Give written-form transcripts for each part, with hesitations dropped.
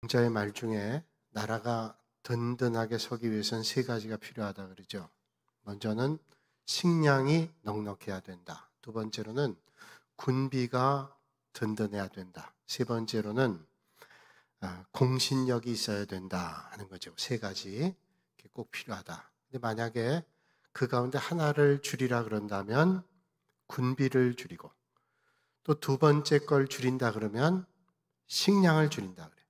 공자의 말 중에 나라가 든든하게 서기 위해서는 세 가지가 필요하다 그러죠. 먼저는 식량이 넉넉해야 된다. 두 번째로는 군비가 든든해야 된다. 세 번째로는 공신력이 있어야 된다 하는 거죠. 세 가지 꼭 필요하다. 근데 만약에 그 가운데 하나를 줄이라 그런다면 군비를 줄이고, 또 두 번째 걸 줄인다 그러면 식량을 줄인다 그래요.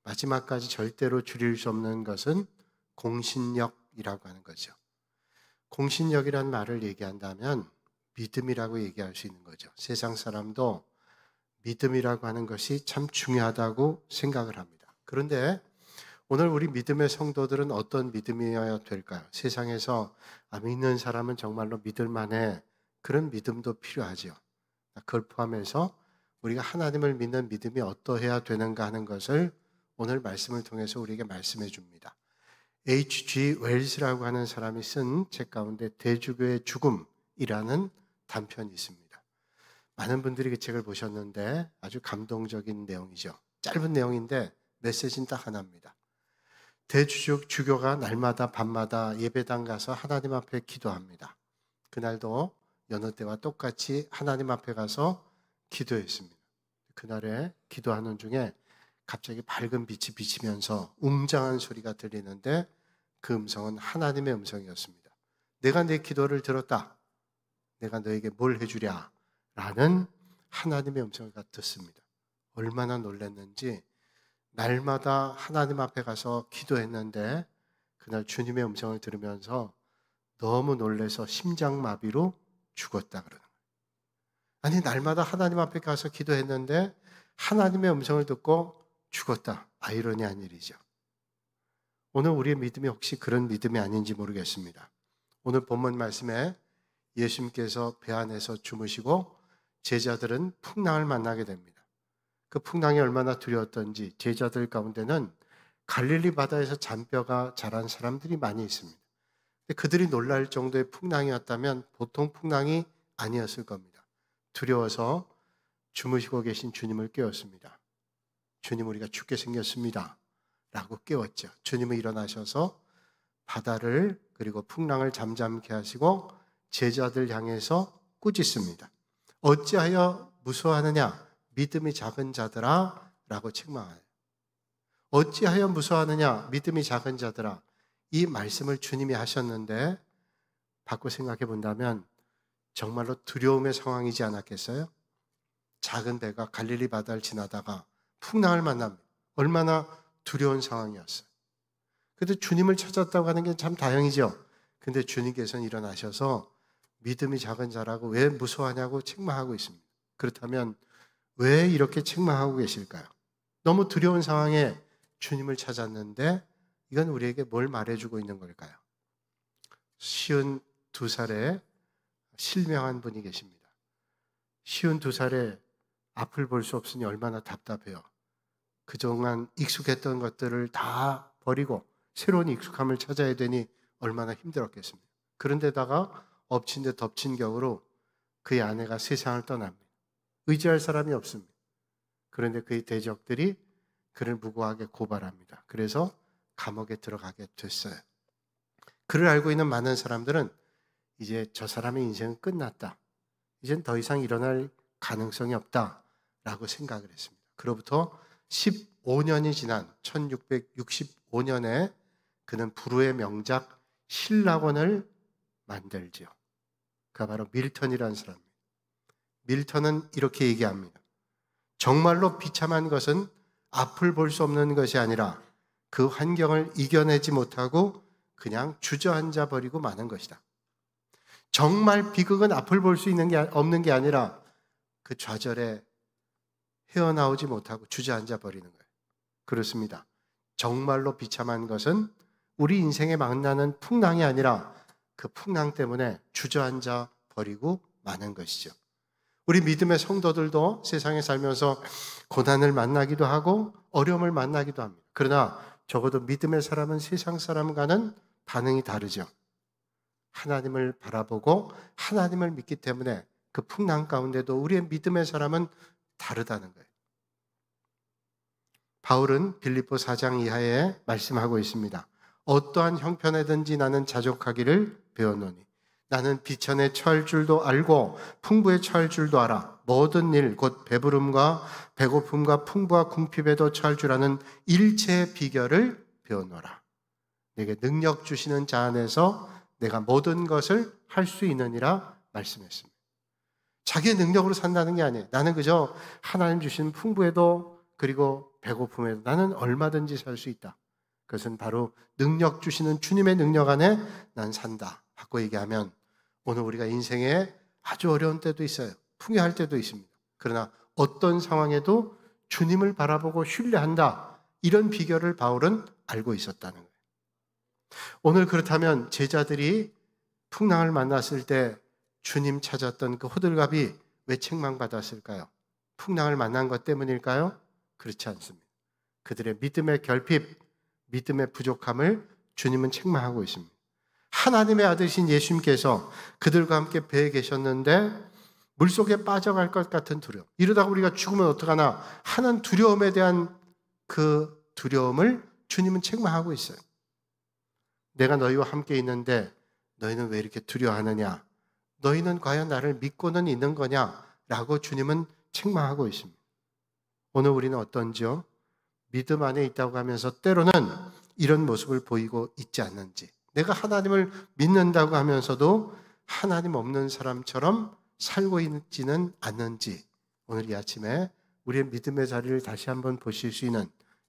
마지막까지 절대로 줄일 수 없는 것은 공신력이라고 하는 거죠. 공신력이란 말을 얘기한다면 믿음이라고 얘기할 수 있는 거죠. 세상 사람도 믿음이라고 하는 것이 참 중요하다고 생각을 합니다. 그런데 오늘 우리 믿음의 성도들은 어떤 믿음이어야 될까요? 세상에서 믿는 사람은 정말로 믿을 만해, 그런 믿음도 필요하죠. 그걸 포함해서 우리가 하나님을 믿는 믿음이 어떠해야 되는가 하는 것을 오늘 말씀을 통해서 우리에게 말씀해 줍니다. H.G. 웰스라고 하는 사람이 쓴 책 가운데 대주교의 죽음이라는 단편이 있습니다. 많은 분들이 그 책을 보셨는데 아주 감동적인 내용이죠. 짧은 내용인데 메시지는 딱 하나입니다. 대주교가 날마다 밤마다 예배당 가서 하나님 앞에 기도합니다. 그날도 여느 때와 똑같이 하나님 앞에 가서 기도했습니다. 그날에 기도하는 중에 갑자기 밝은 빛이 비치면서 웅장한 소리가 들리는데 그 음성은 하나님의 음성이었습니다. 내가 내 기도를 들었다. 내가 너에게 뭘 해주랴. 라는 하나님의 음성을 듣습니다. 얼마나 놀랐는지 날마다 하나님 앞에 가서 기도했는데 그날 주님의 음성을 들으면서 너무 놀라서 심장마비로 죽었다 그러는 거예요. 아니, 날마다 하나님 앞에 가서 기도했는데 하나님의 음성을 듣고 죽었다. 아이러니한 일이죠. 오늘 우리의 믿음이 혹시 그런 믿음이 아닌지 모르겠습니다. 오늘 본문 말씀에 예수님께서 배 안에서 주무시고 제자들은 풍랑을 만나게 됩니다. 그 풍랑이 얼마나 두려웠던지 제자들 가운데는 갈릴리 바다에서 잔뼈가 자란 사람들이 많이 있습니다. 근데 그들이 놀랄 정도의 풍랑이었다면 보통 풍랑이 아니었을 겁니다. 두려워서 주무시고 계신 주님을 깨웠습니다. 주님, 우리가 죽게 생겼습니다. 라고 깨웠죠. 주님은 일어나셔서 바다를 그리고 풍랑을 잠잠케 하시고 제자들 향해서 꾸짖습니다. 어찌하여 무서워하느냐? 믿음이 작은 자들아 라고 책망하여요. 어찌하여 무서워하느냐? 믿음이 작은 자들아. 이 말씀을 주님이 하셨는데 바꿔 생각해 본다면 정말로 두려움의 상황이지 않았겠어요? 작은 배가 갈릴리 바다를 지나다가 풍랑을 만납니다. 얼마나 두려운 상황이었어요. 그런데 주님을 찾았다고 하는 게 참 다행이죠. 근데 주님께서는 일어나셔서 믿음이 작은 자라고 왜 무서워하냐고 책망하고 있습니다. 그렇다면 왜 이렇게 책망하고 계실까요? 너무 두려운 상황에 주님을 찾았는데 이건 우리에게 뭘 말해주고 있는 걸까요? 52살에 실명한 분이 계십니다. 52살에 앞을 볼 수 없으니 얼마나 답답해요. 그동안 익숙했던 것들을 다 버리고 새로운 익숙함을 찾아야 되니 얼마나 힘들었겠습니까? 그런데다가 엎친 데 덮친 격으로 그의 아내가 세상을 떠납니다. 의지할 사람이 없습니다. 그런데 그의 대적들이 그를 무고하게 고발합니다. 그래서 감옥에 들어가게 됐어요. 그를 알고 있는 많은 사람들은 이제 저 사람의 인생은 끝났다. 이젠 더 이상 일어날 가능성이 없다라고 생각을 했습니다. 그로부터 15년이 지난 1665년에 그는 불후의 명작 신라권을 만들죠. 그가 바로 밀턴이라는 사람입니다. 밀턴은 이렇게 얘기합니다. 정말로 비참한 것은 앞을 볼 수 없는 것이 아니라 그 환경을 이겨내지 못하고 그냥 주저앉아 버리고 마는 것이다. 정말 비극은 앞을 볼 수 없는 게 아니라 그 좌절에 헤어나오지 못하고 주저앉아 버리는 거예요. 그렇습니다. 정말로 비참한 것은 우리 인생에 만나는 풍랑이 아니라 그 풍랑 때문에 주저앉아 버리고 마는 것이죠. 우리 믿음의 성도들도 세상에 살면서 고난을 만나기도 하고 어려움을 만나기도 합니다. 그러나 적어도 믿음의 사람은 세상 사람과는 반응이 다르죠. 하나님을 바라보고 하나님을 믿기 때문에 그 풍랑 가운데도 우리의 믿음의 사람은 다르다는 거예요. 바울은 빌립보 4장 이하에 말씀하고 있습니다. 어떠한 형편에든지 나는 자족하기를 배웠노니 나는 비천에 처할 줄도 알고 풍부에 처할 줄도 알아. 모든 일 곧 배부름과 배고픔과 풍부와 궁핍에도 처할 줄 아는 일체의 비결을 배웠노라. 내게 능력 주시는 자 안에서 내가 모든 것을 할 수 있느니라 말씀했습니다. 자기의 능력으로 산다는 게 아니에요. 나는 그저 하나님 주신 풍부에도 그리고 배고픔에도 나는 얼마든지 살 수 있다. 그것은 바로 능력 주시는 주님의 능력 안에 난 산다 하고 얘기하면 오늘 우리가 인생에 아주 어려운 때도 있어요. 풍요할 때도 있습니다. 그러나 어떤 상황에도 주님을 바라보고 신뢰한다. 이런 비결을 바울은 알고 있었다는 거예요. 오늘 그렇다면 제자들이 풍랑을 만났을 때 주님 찾았던 그 호들갑이 왜 책망받았을까요? 풍랑을 만난 것 때문일까요? 그렇지 않습니다. 그들의 믿음의 결핍, 믿음의 부족함을 주님은 책망하고 있습니다. 하나님의 아들이신 예수님께서 그들과 함께 배에 계셨는데 물속에 빠져갈 것 같은 두려움, 이러다가 우리가 죽으면 어떡하나 하는 두려움에 대한 그 두려움을 주님은 책망하고 있어요. 내가 너희와 함께 있는데 너희는 왜 이렇게 두려워하느냐? 너희는 과연 나를 믿고는 있는 거냐? 라고 주님은 책망하고 있습니다. 오늘 우리는 어떤지요? 믿음 안에 있다고 하면서 때로는 이런 모습을 보이고 있지 않는지, 내가 하나님을 믿는다고 하면서도 하나님 없는 사람처럼 살고 있지는 않는지, 오늘 이 아침에 우리의 믿음의 자리를 다시 한번 보실 수 있는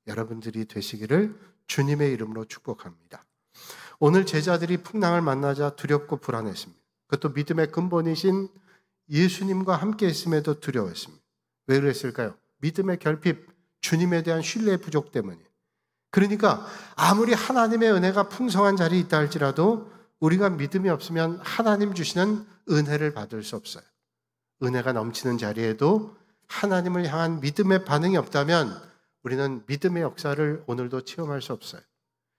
여러분들이 되시기를 주님의 이름으로 축복합니다. 오늘 제자들이 풍랑을 만나자 두렵고 불안했습니다. 그것도 믿음의 근본이신 예수님과 함께 있음에도 두려워했습니다. 왜 그랬을까요? 믿음의 결핍, 주님에 대한 신뢰의 부족 때문이에요. 그러니까 아무리 하나님의 은혜가 풍성한 자리에 있다 할지라도 우리가 믿음이 없으면 하나님 주시는 은혜를 받을 수 없어요. 은혜가 넘치는 자리에도 하나님을 향한 믿음의 반응이 없다면 우리는 믿음의 역사를 오늘도 체험할 수 없어요.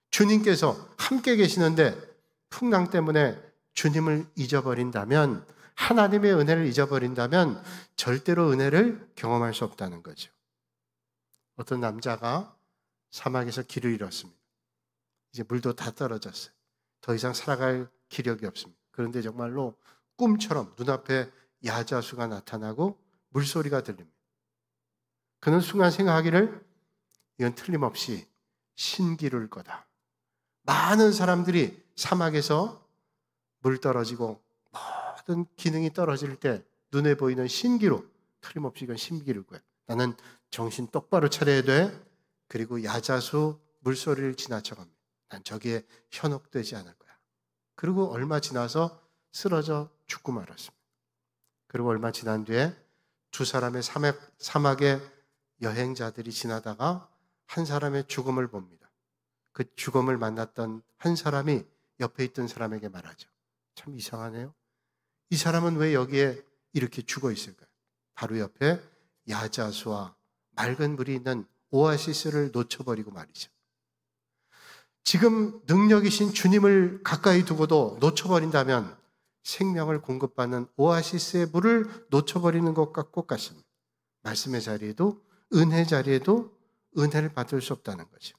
주님께서 함께 계시는데 풍랑 때문에 주님을 잊어버린다면, 하나님의 은혜를 잊어버린다면 절대로 은혜를 경험할 수 없다는 거죠. 어떤 남자가 사막에서 길을 잃었습니다. 이제 물도 다 떨어졌어요. 더 이상 살아갈 기력이 없습니다. 그런데 정말로 꿈처럼 눈앞에 야자수가 나타나고 물소리가 들립니다. 그는 순간 생각하기를 이건 틀림없이 신기루일 거다. 많은 사람들이 사막에서 물 떨어지고 모든 기능이 떨어질 때 눈에 보이는 신기루, 틀림없이 이건 신기루일 거야. 나는 정신 똑바로 차려야 돼. 그리고 야자수 물소리를 지나쳐갑니다. 난 저기에 현혹되지 않을 거야. 그리고 얼마 지나서 쓰러져 죽고 말았습니다. 그리고 얼마 지난 뒤에 두 사람의 사막의 여행자들이 지나다가 한 사람의 죽음을 봅니다. 그 죽음을 만났던 한 사람이 옆에 있던 사람에게 말하죠. 참 이상하네요. 이 사람은 왜 여기에 이렇게 죽어 있을까요? 바로 옆에 야자수와 맑은 물이 있는 오아시스를 놓쳐버리고 말이죠. 지금 능력이신 주님을 가까이 두고도 놓쳐버린다면 생명을 공급받는 오아시스의 물을 놓쳐버리는 것과 똑같습니다. 말씀의 자리에도 은혜 자리에도 은혜를 받을 수 없다는 거죠.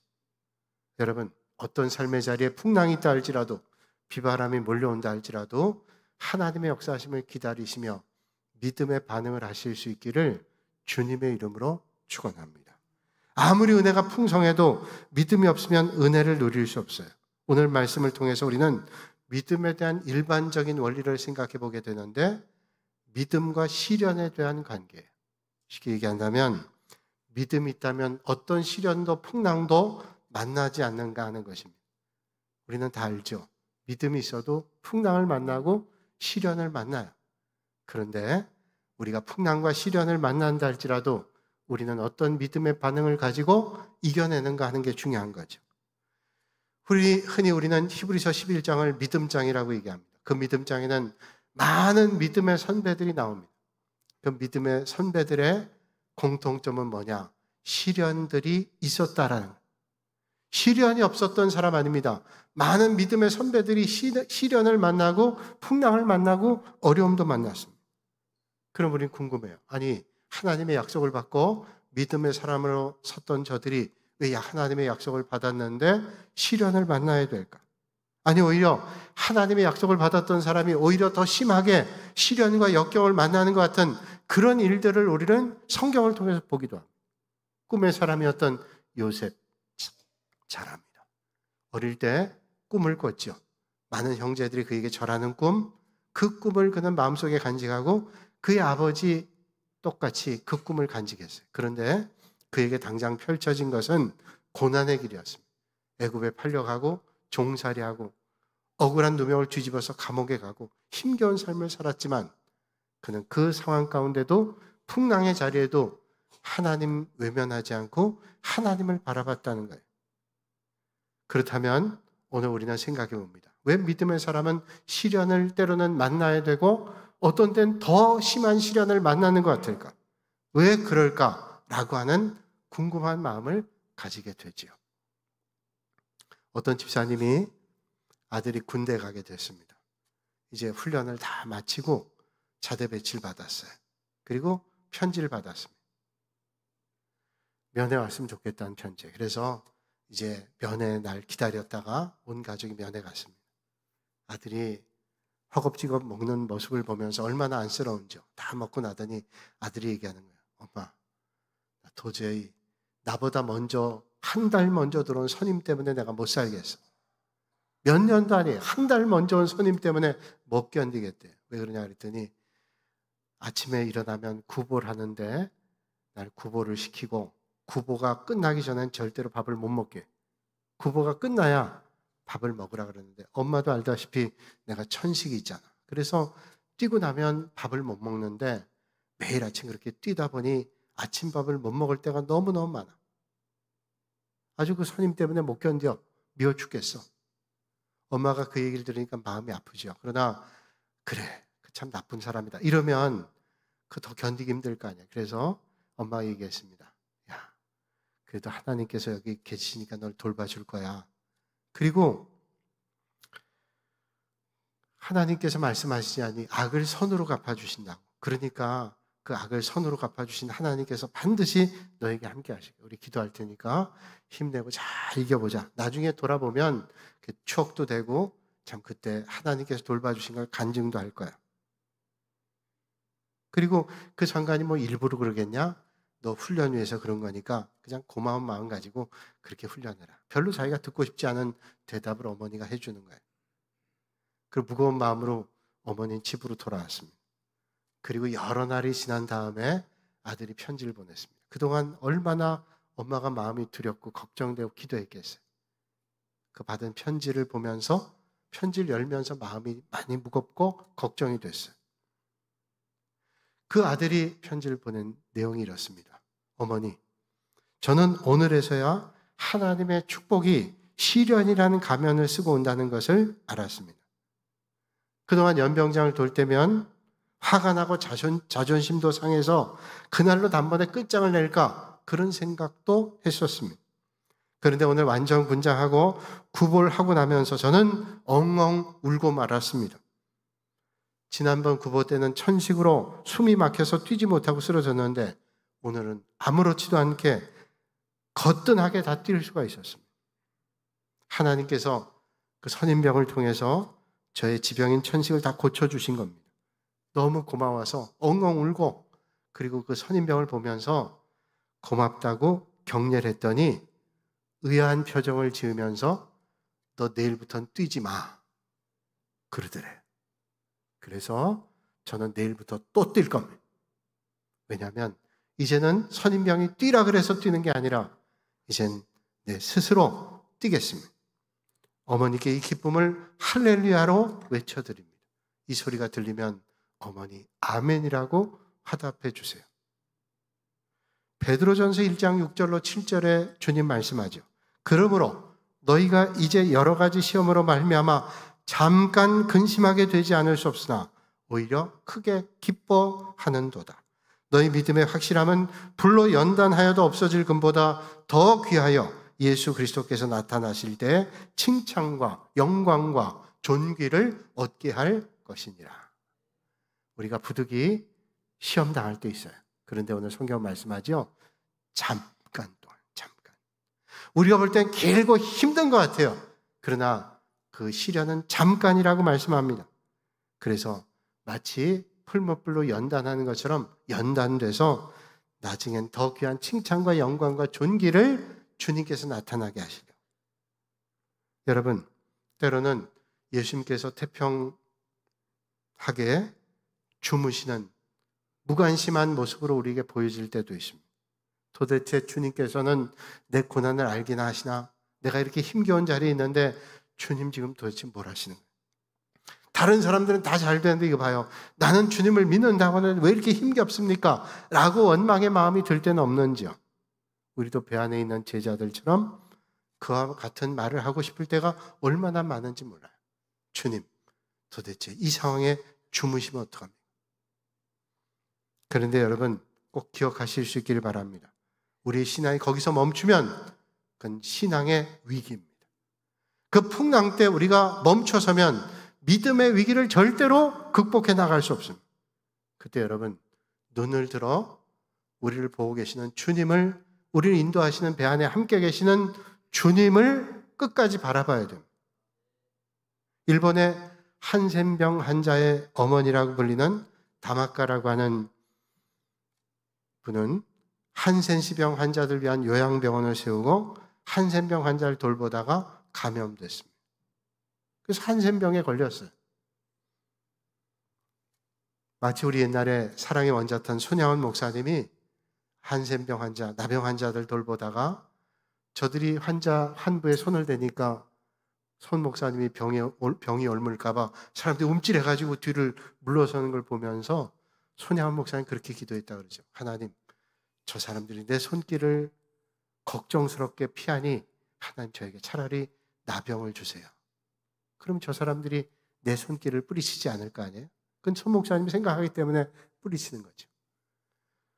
여러분, 어떤 삶의 자리에 풍랑이 있다 할지라도, 비바람이 몰려온다 할지라도 하나님의 역사하심을 기다리시며 믿음의 반응을 하실 수 있기를 주님의 이름으로 축원합니다. 아무리 은혜가 풍성해도 믿음이 없으면 은혜를 누릴 수 없어요. 오늘 말씀을 통해서 우리는 믿음에 대한 일반적인 원리를 생각해 보게 되는데, 믿음과 시련에 대한 관계예요. 쉽게 얘기한다면 믿음이 있다면 어떤 시련도 풍랑도 만나지 않는가 하는 것입니다. 우리는 다 알죠. 믿음이 있어도 풍랑을 만나고 시련을 만나요. 그런데 우리가 풍랑과 시련을 만난다 할지라도 우리는 어떤 믿음의 반응을 가지고 이겨내는가 하는 게 중요한 거죠. 흔히 우리는 히브리서 11장을 믿음장이라고 얘기합니다. 그 믿음장에는 많은 믿음의 선배들이 나옵니다. 그 믿음의 선배들의 공통점은 뭐냐? 시련들이 있었다라는 거예요. 시련이 없었던 사람 아닙니다. 많은 믿음의 선배들이 시련을 만나고 풍랑을 만나고 어려움도 만났습니다. 그럼 우리는 궁금해요. 아니, 하나님의 약속을 받고 믿음의 사람으로 섰던 저들이 왜 하나님의 약속을 받았는데 시련을 만나야 될까? 아니 오히려 하나님의 약속을 받았던 사람이 오히려 더 심하게 시련과 역경을 만나는 것 같은 그런 일들을 우리는 성경을 통해서 보기도 합니다. 꿈의 사람이었던 요셉 잘 압니다. 어릴 때 꿈을 꿨죠. 많은 형제들이 그에게 절하는 꿈, 그 꿈을 그는 마음속에 간직하고 그의 아버지 똑같이 그 꿈을 간직했어요. 그런데 그에게 당장 펼쳐진 것은 고난의 길이었습니다. 애굽에 팔려가고 종살이하고 억울한 누명을 뒤집어서 감옥에 가고 힘겨운 삶을 살았지만 그는 그 상황 가운데도 풍랑의 자리에도 하나님 외면하지 않고 하나님을 바라봤다는 거예요. 그렇다면 오늘 우리는 생각해 봅니다. 왜 믿음의 사람은 시련을 때로는 만나야 되고 어떤 때는 더 심한 시련을 만나는 것 같을까? 왜 그럴까라고 하는 궁금한 마음을 가지게 되지요. 어떤 집사님이 아들이 군대 가게 됐습니다. 이제 훈련을 다 마치고 자대 배치를 받았어요. 그리고 편지를 받았습니다. 면회 왔으면 좋겠다는 편지. 그래서 이제 면회 날 기다렸다가 온 가족이 면회 갔습니다. 아들이 허겁지겁 먹는 모습을 보면서 얼마나 안쓰러운지요. 다 먹고 나더니 아들이 얘기하는 거예요. 엄마, 도저히 나보다 먼저 한 달 먼저 들어온 손님 때문에 내가 못 살겠어. 몇 년도 아니에요. 한 달 먼저 온 손님 때문에 못 견디겠대요. 왜 그러냐 그랬더니 아침에 일어나면 구보를 하는데 날 구보를 시키고 구보가 끝나기 전엔 절대로 밥을 못 먹게. 구보가 끝나야 밥을 먹으라 그러는데 엄마도 알다시피 내가 천식이 있잖아. 그래서 뛰고 나면 밥을 못 먹는데 매일 아침 그렇게 뛰다 보니 아침밥을 못 먹을 때가 너무너무 많아. 아주 그 손님 때문에 못 견뎌. 미워 죽겠어. 엄마가 그 얘기를 들으니까 마음이 아프죠. 그러나 그래, 참 나쁜 사람이다. 이러면 그 더 견디기 힘들 거 아니야. 그래서 엄마가 얘기했습니다. 야, 그래도 하나님께서 여기 계시니까 널 돌봐줄 거야. 그리고 하나님께서 말씀하시자니 악을 선으로 갚아주신다고. 그러니까 그 악을 선으로 갚아주신 하나님께서 반드시 너에게 함께 하시고 우리 기도할 테니까 힘내고 잘 이겨보자. 나중에 돌아보면 추억도 되고 참 그때 하나님께서 돌봐주신 걸 간증도 할 거야. 그리고 그 장관이 뭐 일부러 그러겠냐? 너 훈련 위해서 그런 거니까 그냥 고마운 마음 가지고 그렇게 훈련해라. 별로 자기가 듣고 싶지 않은 대답을 어머니가 해주는 거예요. 그 무거운 마음으로 어머니는 집으로 돌아왔습니다. 그리고 여러 날이 지난 다음에 아들이 편지를 보냈습니다. 그동안 얼마나 엄마가 마음이 두렵고 걱정되고 기도했겠어요. 그 받은 편지를 보면서 편지를 열면서 마음이 많이 무겁고 걱정이 됐어요. 그 아들이 편지를 보낸 내용이 이렇습니다. 어머니, 저는 오늘에서야 하나님의 축복이 시련이라는 가면을 쓰고 온다는 것을 알았습니다. 그동안 연병장을 돌 때면 화가 나고 자존심도 상해서 그날로 단번에 끝장을 낼까 그런 생각도 했었습니다. 그런데 오늘 완전 군장하고 구보를 하고 나면서 저는 엉엉 울고 말았습니다. 지난번 구보 때는 천식으로 숨이 막혀서 뛰지 못하고 쓰러졌는데 오늘은 아무렇지도 않게 거뜬하게 다 뛸 수가 있었습니다. 하나님께서 그 선인병을 통해서 저의 지병인 천식을 다 고쳐주신 겁니다. 너무 고마워서 엉엉 울고 그리고 그 선인병을 보면서 고맙다고 격려를 했더니 의아한 표정을 지으면서 너 내일부터는 뛰지 마 그러더래. 그래서 저는 내일부터 또 뛸 겁니다. 왜냐하면 이제는 선인병이 뛰라 그래서 뛰는 게 아니라 이젠 내 스스로 뛰겠습니다. 어머니께 이 기쁨을 할렐루야로 외쳐드립니다. 이 소리가 들리면 어머니 아멘이라고 화답해 주세요. 베드로전서 1장 6절로 7절에 주님 말씀하죠. 그러므로 너희가 이제 여러 가지 시험으로 말미암아 잠깐 근심하게 되지 않을 수 없으나 오히려 크게 기뻐하는도다. 너희 믿음의 확실함은 불로 연단하여도 없어질 금보다 더 귀하여 예수 그리스도께서 나타나실 때 칭찬과 영광과 존귀를 얻게 할 것이니라. 우리가 부득이 시험 당할 때 있어요. 그런데 오늘 성경 말씀하죠. 잠깐 동안, 잠깐. 우리가 볼 땐 길고 힘든 것 같아요. 그러나 그 시련은 잠깐이라고 말씀합니다. 그래서 마치 풀무불로 연단하는 것처럼 연단돼서 나중엔 더 귀한 칭찬과 영광과 존귀를 주님께서 나타나게 하시려. 여러분, 때로는 예수님께서 태평하게 주무시는 무관심한 모습으로 우리에게 보여질 때도 있습니다. 도대체 주님께서는 내 고난을 알기나 하시나? 내가 이렇게 힘겨운 자리에 있는데 주님 지금 도대체 뭘 하시는 거예요? 다른 사람들은 다 잘 되는데 이거 봐요. 나는 주님을 믿는다고 하는데 왜 이렇게 힘겹습니까? 라고 원망의 마음이 들 때는 없는지요. 우리도 배 안에 있는 제자들처럼 그와 같은 말을 하고 싶을 때가 얼마나 많은지 몰라요. 주님, 도대체 이 상황에 주무시면 어떡합니까? 그런데 여러분 꼭 기억하실 수 있기를 바랍니다. 우리의 신앙이 거기서 멈추면 그건 신앙의 위기입니다. 그 풍랑 때 우리가 멈춰서면 믿음의 위기를 절대로 극복해 나갈 수 없습니다. 그때 여러분 눈을 들어 우리를 보고 계시는 주님을, 우리를 인도하시는 배 안에 함께 계시는 주님을 끝까지 바라봐야 됩니다. 일본의 한센병 환자의 어머니라고 불리는 다마카라고 하는 분은 한센시병 환자들 위한 요양병원을 세우고 한센병 환자를 돌보다가 감염됐습니다. 그래서 한센병에 걸렸어요. 마치 우리 옛날에 사랑의 원자탄 손양원 목사님이 한센병 환자, 나병 환자들 돌보다가 저들이 환자 환부에 손을 대니까 손 목사님이 병이 옮을까봐 사람들이 움찔해가지고 뒤를 물러서는 걸 보면서 손양원 목사님 그렇게 기도했다 그러죠. 하나님, 저 사람들이 내 손길을 걱정스럽게 피하니 하나님 저에게 차라리 나병을 주세요. 그럼 저 사람들이 내 손길을 뿌리치지 않을 거 아니에요? 그건 손 목사님이 생각하기 때문에 뿌리치는 거죠.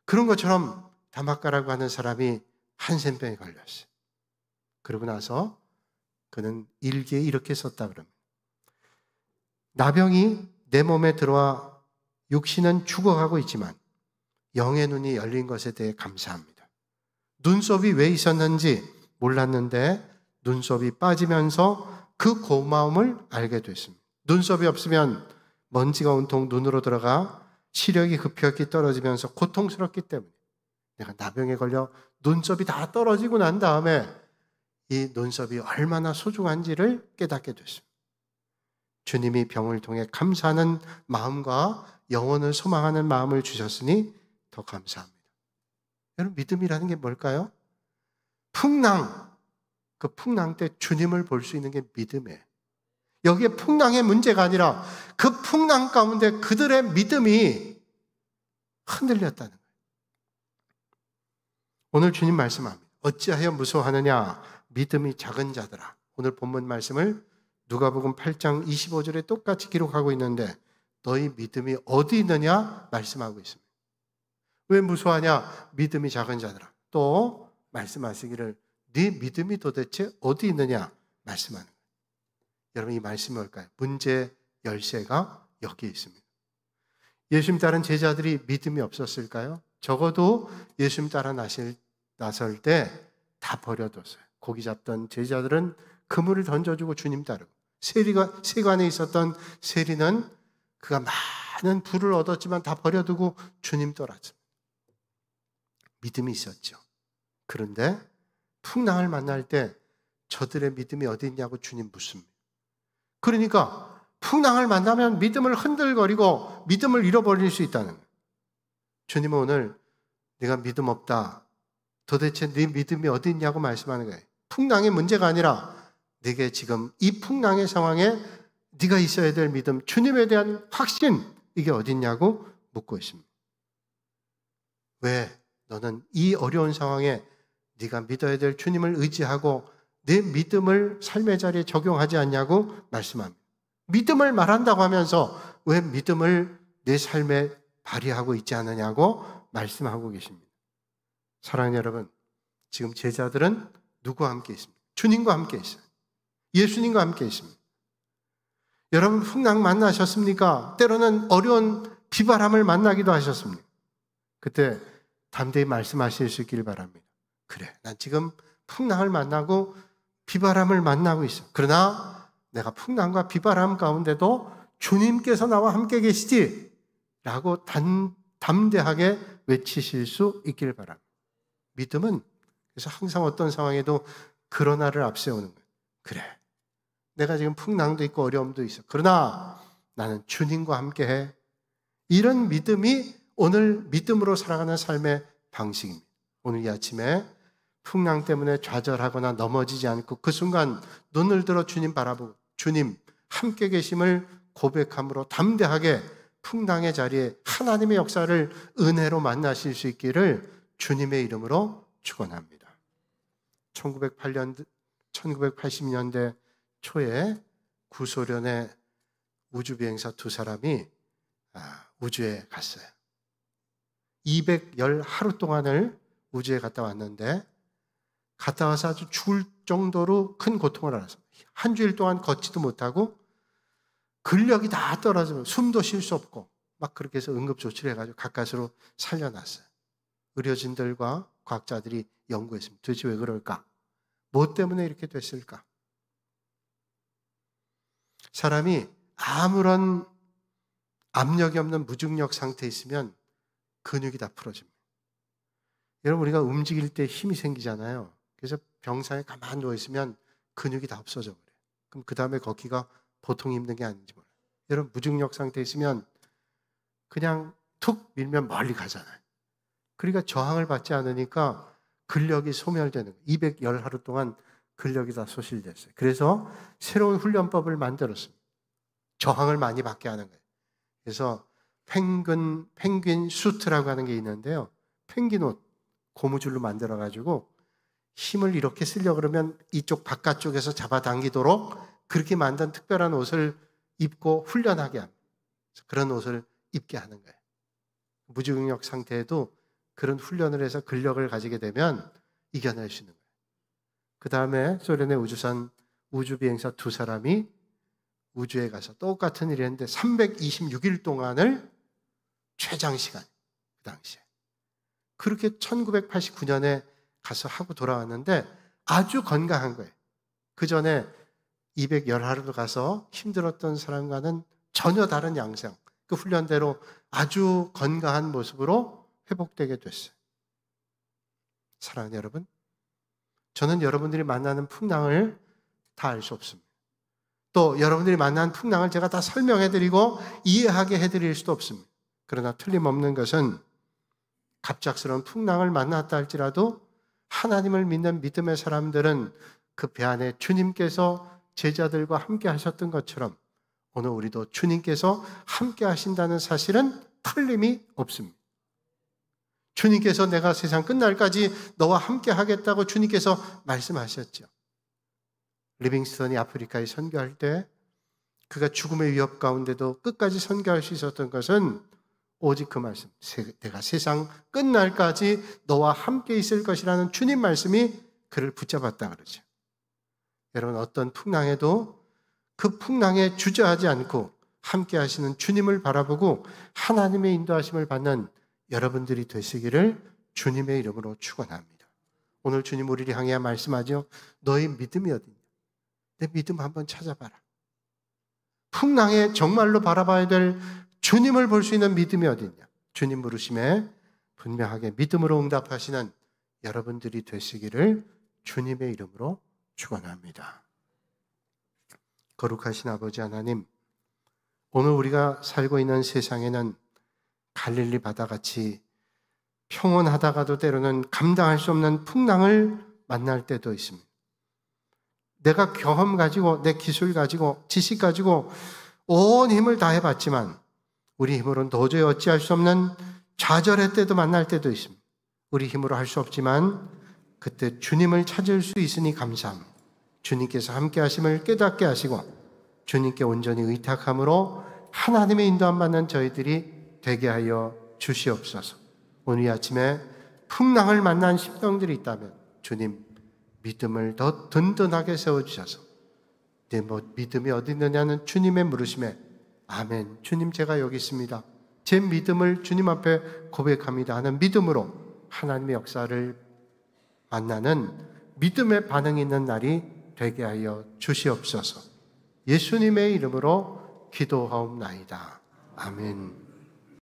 그런 것처럼 다마카라고 하는 사람이 한센병에 걸렸어요. 그러고 나서 그는 일기에 이렇게 썼다 그럽니다. 나병이 내 몸에 들어와 육신은 죽어가고 있지만 영의 눈이 열린 것에 대해 감사합니다. 눈썹이 왜 있었는지 몰랐는데 눈썹이 빠지면서 그 고마움을 알게 됐습니다. 눈썹이 없으면 먼지가 온통 눈으로 들어가 시력이 급격히 떨어지면서 고통스럽기 때문에 내가 나병에 걸려 눈썹이 다 떨어지고 난 다음에 이 눈썹이 얼마나 소중한지를 깨닫게 됐습니다. 주님이 병을 통해 감사하는 마음과 영혼을 소망하는 마음을 주셨으니 더 감사합니다. 여러분, 믿음이라는 게 뭘까요? 풍랑, 그 풍랑 때 주님을 볼 수 있는 게 믿음이에요. 여기에 풍랑의 문제가 아니라 그 풍랑 가운데 그들의 믿음이 흔들렸다는 거예요. 오늘 주님 말씀합니다. 어찌하여 무서워하느냐? 믿음이 작은 자들아. 오늘 본문 말씀을 누가복음 8장 25절에 똑같이 기록하고 있는데 너희 믿음이 어디 있느냐 말씀하고 있습니다. 왜 무서워하냐? 믿음이 작은 자들아. 또 말씀하시기를 네 믿음이 도대체 어디 있느냐 말씀하는 거예요. 여러분, 이 말씀이 뭘까요? 문제 열쇠가 여기에 있습니다. 예수님 따른 제자들이 믿음이 없었을까요? 적어도 예수님 따라 나설 때 다 버려뒀어요. 고기 잡던 제자들은 그물을 던져주고 주님 따르고, 세관에 있었던 세리는 그가 많은 부를 얻었지만 다 버려두고 주님 따랐죠. 믿음이 있었죠. 그런데 풍랑을 만날 때 저들의 믿음이 어디 있냐고 주님 묻습니다. 그러니까 풍랑을 만나면 믿음을 흔들거리고 믿음을 잃어버릴 수 있다는 거예요. 주님은 오늘 네가 믿음 없다. 도대체 네 믿음이 어디 있냐고 말씀하는 거예요. 풍랑의 문제가 아니라 네게 지금 이 풍랑의 상황에 네가 있어야 될 믿음, 주님에 대한 확신, 이게 어디 있냐고 묻고 있습니다. 왜 너는 이 어려운 상황에 네가 믿어야 될 주님을 의지하고 내 믿음을 삶의 자리에 적용하지 않냐고 말씀합니다. 믿음을 말한다고 하면서 왜 믿음을 내 삶에 발휘하고 있지 않느냐고 말씀하고 계십니다. 사랑하는 여러분, 지금 제자들은 누구와 함께 있습니다? 주님과 함께 있어요. 예수님과 함께 있습니다. 여러분, 풍랑 만나셨습니까? 때로는 어려운 비바람을 만나기도 하셨습니다. 그때 담대히 말씀하실 수 있기를 바랍니다. 그래, 난 지금 풍랑을 만나고 비바람을 만나고 있어. 그러나 내가 풍랑과 비바람 가운데도 주님께서 나와 함께 계시지 라고 담대하게 외치실 수 있길 바랍니다. 믿음은 그래서 항상 어떤 상황에도 그러나를 앞세우는 거예요. 그래, 내가 지금 풍랑도 있고 어려움도 있어. 그러나 나는 주님과 함께해. 이런 믿음이 오늘 믿음으로 살아가는 삶의 방식입니다. 오늘 이 아침에 풍랑 때문에 좌절하거나 넘어지지 않고 그 순간 눈을 들어 주님 바라보고 주님 함께 계심을 고백함으로 담대하게 풍랑의 자리에 하나님의 역사를 은혜로 만나실 수 있기를 주님의 이름으로 축원합니다. 1980년대 초에 구소련의 우주비행사 두 사람이 우주에 갔어요. 210하루 동안을 우주에 갔다 왔는데 갔다 와서 아주 죽을 정도로 큰 고통을 알았어요. 한 주일 동안 걷지도 못하고 근력이 다 떨어지고 숨도 쉴 수 없고 막 그렇게 해서 응급조치를 해가지고 가까스로 살려놨어요. 의료진들과 과학자들이 연구했습니다. 도대체 왜 그럴까? 뭐 때문에 이렇게 됐을까? 사람이 아무런 압력이 없는 무중력 상태에 있으면 근육이 다 풀어집니다. 여러분, 우리가 움직일 때 힘이 생기잖아요. 그래서 병상에 가만히 누워있으면 근육이 다 없어져 버려요. 그럼 그 다음에 걷기가 보통 힘든 게 아닌지 몰라요. 여러분, 무중력 상태에 있으면 그냥 툭 밀면 멀리 가잖아요. 그러니까 저항을 받지 않으니까 근력이 소멸되는 거예요. 210하루 동안 근력이 다 소실됐어요. 그래서 새로운 훈련법을 만들었습니다. 저항을 많이 받게 하는 거예요. 그래서 펭귄 수트라고 하는 게 있는데요. 펭귄 옷 고무줄로 만들어가지고 힘을 이렇게 쓰려고 그러면 이쪽 바깥쪽에서 잡아당기도록 그렇게 만든 특별한 옷을 입고 훈련하게 합니다. 그런 옷을 입게 하는 거예요. 무중력 상태에도 그런 훈련을 해서 근력을 가지게 되면 이겨낼 수 있는 거예요. 그 다음에 소련의 우주선 우주비행사 두 사람이 우주에 가서 똑같은 일을 했는데 326일 동안을 최장시간, 그 당시에. 그렇게 1989년에 가서 하고 돌아왔는데 아주 건강한 거예요. 그 전에 210하루도 가서 힘들었던 사람과는 전혀 다른 양상, 그 훈련대로 아주 건강한 모습으로 회복되게 됐어요. 사랑하는 여러분, 저는 여러분들이 만나는 풍랑을 다 알 수 없습니다. 또 여러분들이 만난 풍랑을 제가 다 설명해드리고 이해하게 해드릴 수도 없습니다. 그러나 틀림없는 것은 갑작스러운 풍랑을 만났다 할지라도 하나님을 믿는 믿음의 사람들은 그 배 안에 주님께서 제자들과 함께 하셨던 것처럼 오늘 우리도 주님께서 함께 하신다는 사실은 틀림이 없습니다. 주님께서 내가 세상 끝날까지 너와 함께 하겠다고 주님께서 말씀하셨죠. 리빙스턴이 아프리카에 선교할 때 그가 죽음의 위협 가운데도 끝까지 선교할 수 있었던 것은 오직 그 말씀, 내가 세상 끝날까지 너와 함께 있을 것이라는 주님 말씀이 그를 붙잡았다 그러죠. 여러분, 어떤 풍랑에도 그 풍랑에 주저하지 않고 함께 하시는 주님을 바라보고 하나님의 인도하심을 받는 여러분들이 되시기를 주님의 이름으로 축원합니다. 오늘 주님 우리를 향해 말씀하죠. 너의 믿음이 어디냐? 내 믿음 한번 찾아봐라. 풍랑에 정말로 바라봐야 될 주님을 볼 수 있는 믿음이 어디냐? 주님 부르심에 분명하게 믿음으로 응답하시는 여러분들이 되시기를 주님의 이름으로 축원합니다. 거룩하신 아버지 하나님, 오늘 우리가 살고 있는 세상에는 갈릴리 바다같이 평온하다가도 때로는 감당할 수 없는 풍랑을 만날 때도 있습니다. 내가 경험 가지고 내 기술 가지고 지식 가지고 온 힘을 다해봤지만 우리 힘으로는 도저히 어찌할 수 없는 좌절의 때도 만날 때도 있습니다. 우리 힘으로 할 수 없지만 그때 주님을 찾을 수 있으니 감사합니다. 주님께서 함께 하심을 깨닫게 하시고 주님께 온전히 의탁함으로 하나님의 인도함 받는 저희들이 되게 하여 주시옵소서. 오늘 이 아침에 풍랑을 만난 심령들이 있다면 주님 믿음을 더 든든하게 세워주셔서 내 믿음이 어디 있느냐는 주님의 물으심에 아멘, 주님 제가 여기 있습니다. 제 믿음을 주님 앞에 고백합니다 하는 믿음으로 하나님의 역사를 만나는 믿음의 반응이 있는 날이 되게 하여 주시옵소서. 예수님의 이름으로 기도하옵나이다. 아멘.